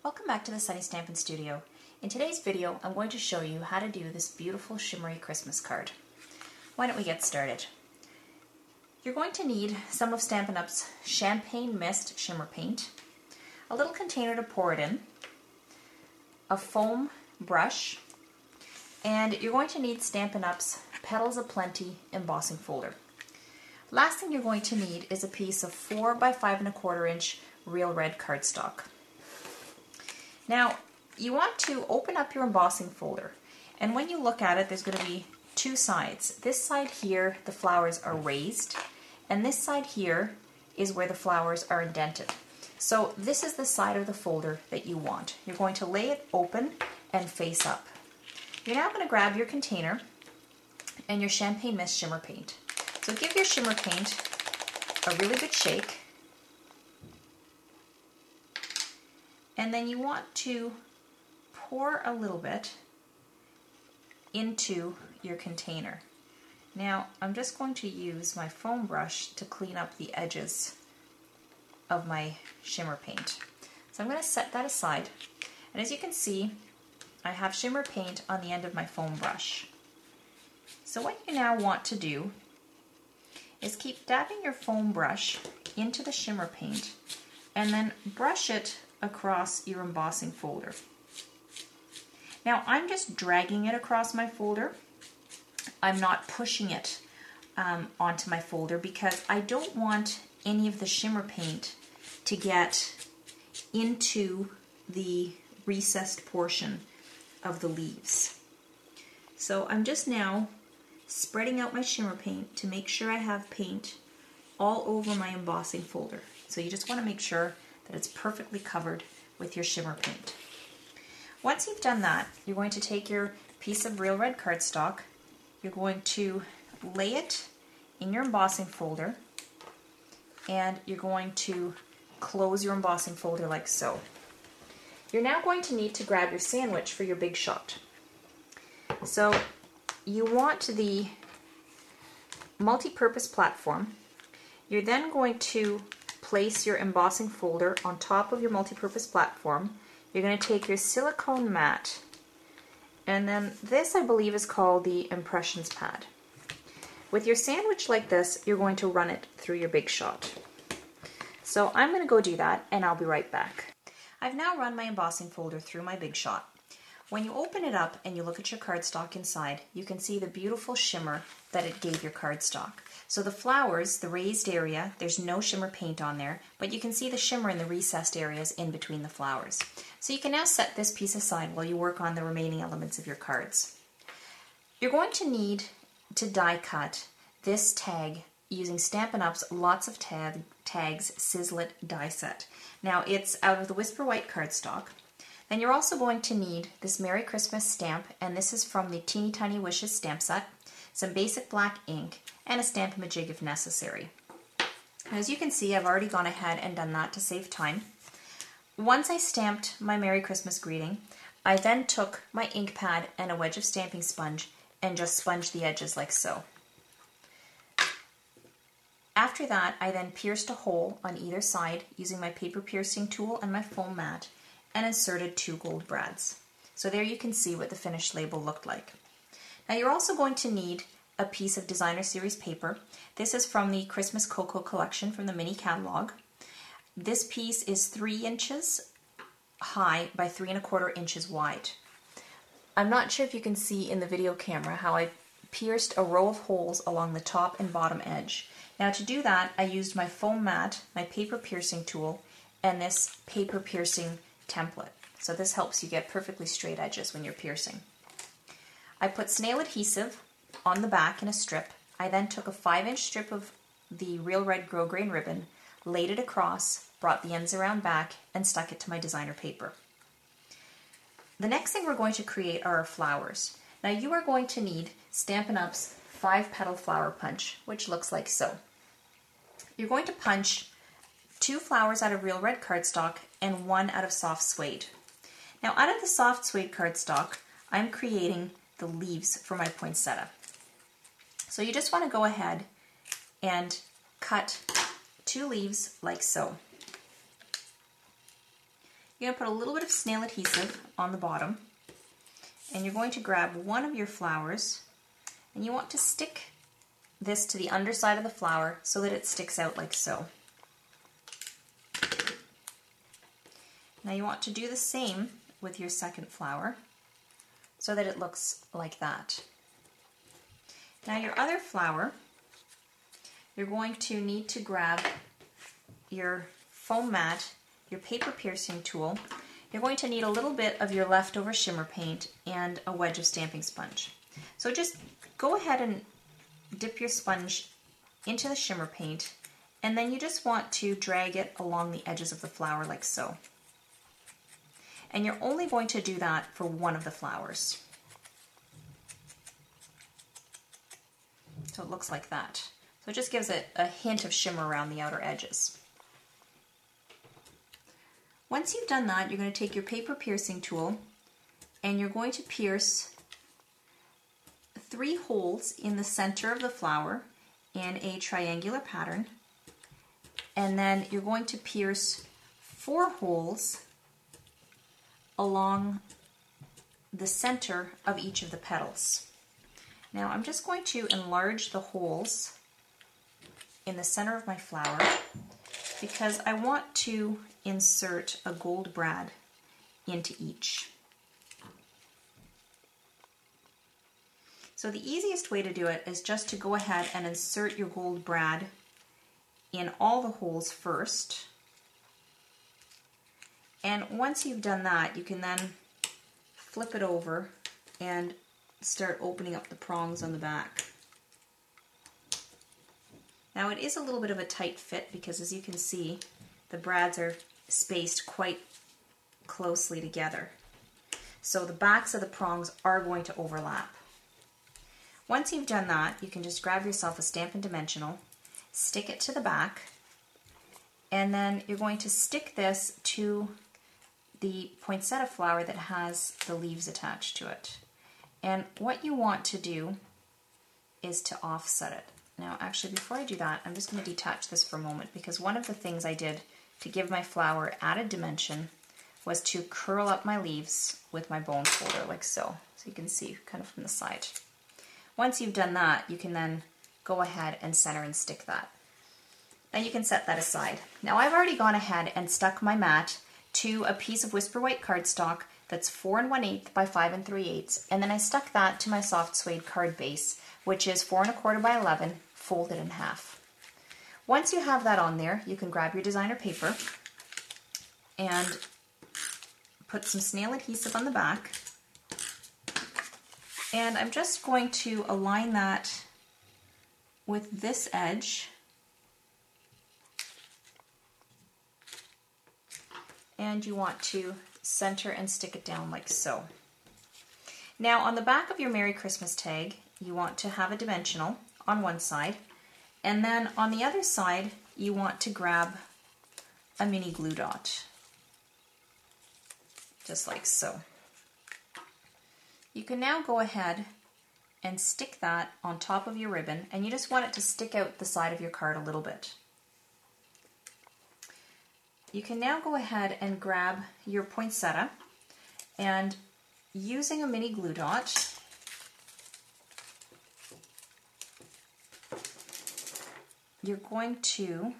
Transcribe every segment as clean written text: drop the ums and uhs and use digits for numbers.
Welcome back to the Sunny Stampin' Studio. In today's video, I'm going to show you how to do this beautiful shimmery Christmas card. Why don't we get started? You're going to need some of Stampin' Up's Champagne Mist Shimmer Paint, a little container to pour it in, a foam brush, and you're going to need Stampin' Up's Petals of Plenty embossing folder. Last thing you're going to need is a piece of 4 by 5 1/4 inch real red cardstock. Now, you want to open up your embossing folder, and when you look at it, there's going to be two sides. This side here, the flowers are raised, and this side here is where the flowers are indented. So this is the side of the folder that you want. You're going to lay it open and face up. You're now going to grab your container and your Champagne Mist Shimmer Paint. So give your shimmer paint a really good shake. And then you want to pour a little bit into your container. Now, I'm just going to use my foam brush to clean up the edges of my shimmer paint. So I'm going to set that aside. And as you can see, I have shimmer paint on the end of my foam brush. So what you now want to do is keep dabbing your foam brush into the shimmer paint and then brush it across your embossing folder. Now I'm just dragging it across my folder. I'm not pushing it onto my folder because I don't want any of the shimmer paint to get into the recessed portion of the leaves. So I'm just now spreading out my shimmer paint to make sure I have paint all over my embossing folder. So you just want to make sure that it's perfectly covered with your shimmer paint. Once you've done that, you're going to take your piece of real red cardstock, you're going to lay it in your embossing folder, and you're going to close your embossing folder like so. You're now going to need to grab your sandwich for your big shot. So you want the multi-purpose platform. You're then going to place your embossing folder on top of your multi-purpose platform. You're going to take your silicone mat, and then this I believe is called the impressions pad. With your sandwich like this, you're going to run it through your big shot. So I'm going to go do that, and I'll be right back. I've now run my embossing folder through my big shot. When you open it up and you look at your cardstock inside, you can see the beautiful shimmer that it gave your cardstock. So the flowers, the raised area, there's no shimmer paint on there, but you can see the shimmer in the recessed areas in between the flowers. So you can now set this piece aside while you work on the remaining elements of your cards. You're going to need to die cut this tag using Stampin' Up's Lots of Tags Sizzlet die set. Now it's out of the Whisper White cardstock. Then you're also going to need this Merry Christmas stamp, and this is from the Teeny Tiny Wishes stamp set, some basic black ink, and a Stamp-A-Majig if necessary. As you can see, I've already gone ahead and done that to save time. Once I stamped my Merry Christmas greeting, I then took my ink pad and a wedge of stamping sponge and just sponged the edges like so. After that, I then pierced a hole on either side using my paper piercing tool and my foam mat, and inserted 2 gold brads. So there you can see what the finished label looked like. Now you're also going to need a piece of designer series paper. This is from the Christmas Cocoa collection from the mini catalog. This piece is 3 inches high by 3 1/4 inches wide. I'm not sure if you can see in the video camera how I pierced a row of holes along the top and bottom edge. Now to do that, I used my foam mat, my paper piercing tool, and this paper piercing template. So this helps you get perfectly straight edges when you're piercing. I put snail adhesive on the back in a strip. I then took a 5-inch strip of the real red grosgrain ribbon, laid it across, brought the ends around back, and stuck it to my designer paper. The next thing we're going to create are our flowers. Now you are going to need Stampin' Up's 5-petal flower punch, which looks like so. You're going to punch 2 flowers out of real red cardstock and 1 out of soft suede. Now out of the soft suede cardstock, I'm creating the leaves for my poinsettia. So you just want to go ahead and cut 2 leaves like so. You're going to put a little bit of snail adhesive on the bottom, and you're going to grab one of your flowers, and you want to stick this to the underside of the flower so that it sticks out like so. Now you want to do the same with your second flower so that it looks like that. Now your other flower, you're going to need to grab your foam mat, your paper piercing tool. You're going to need a little bit of your leftover shimmer paint and a wedge of stamping sponge. So just go ahead and dip your sponge into the shimmer paint, and then you just want to drag it along the edges of the flower like so. And you're only going to do that for one of the flowers. So it looks like that. So it just gives it a hint of shimmer around the outer edges. Once you've done that, you're going to take your paper piercing tool and you're going to pierce 3 holes in the center of the flower in a triangular pattern, and then you're going to pierce 4 holes along the center of each of the petals. Now I'm just going to enlarge the holes in the center of my flower because I want to insert a gold brad into each. So the easiest way to do it is just to go ahead and insert your gold brad in all the holes first. And once you've done that, you can then flip it over and start opening up the prongs on the back. Now it is a little bit of a tight fit because, as you can see, the brads are spaced quite closely together. So the backs of the prongs are going to overlap. Once you've done that, you can just grab yourself a Stampin' Dimensional, stick it to the back, and then you're going to stick this to the poinsettia flower that has the leaves attached to it. And what you want to do is to offset it. Now actually, before I do that, I'm just going to detach this for a moment because one of the things I did to give my flower added dimension was to curl up my leaves with my bone folder like so. So you can see kind of from the side. Once you've done that, you can then go ahead and center and stick that. And you can set that aside. Now I've already gone ahead and stuck my mat to a piece of Whisper White cardstock that's 4 1/8 by 5 3/8, and then I stuck that to my soft suede card base, which is 4 1/4 by 11, folded in half. Once you have that on there, you can grab your designer paper and put some snail adhesive on the back. And I'm just going to align that with this edge. And you want to center and stick it down like so. Now on the back of your Merry Christmas tag, you want to have a dimensional on one side, and then on the other side, you want to grab a mini glue dot, just like so. You can now go ahead and stick that on top of your ribbon, and you just want it to stick out the side of your card a little bit. You can now go ahead and grab your poinsettia, and using a mini glue dot, you're going to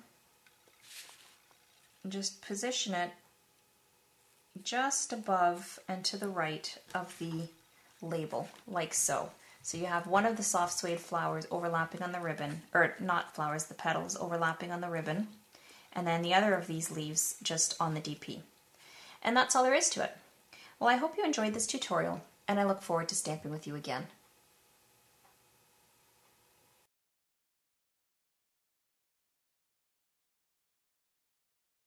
just position it just above and to the right of the label, like so. So you have one of the soft suede flowers overlapping on the ribbon, or not flowers, the petals overlapping on the ribbon, and then the other of these leaves just on the DP. And that's all there is to it. Well, I hope you enjoyed this tutorial, and I look forward to stamping with you again.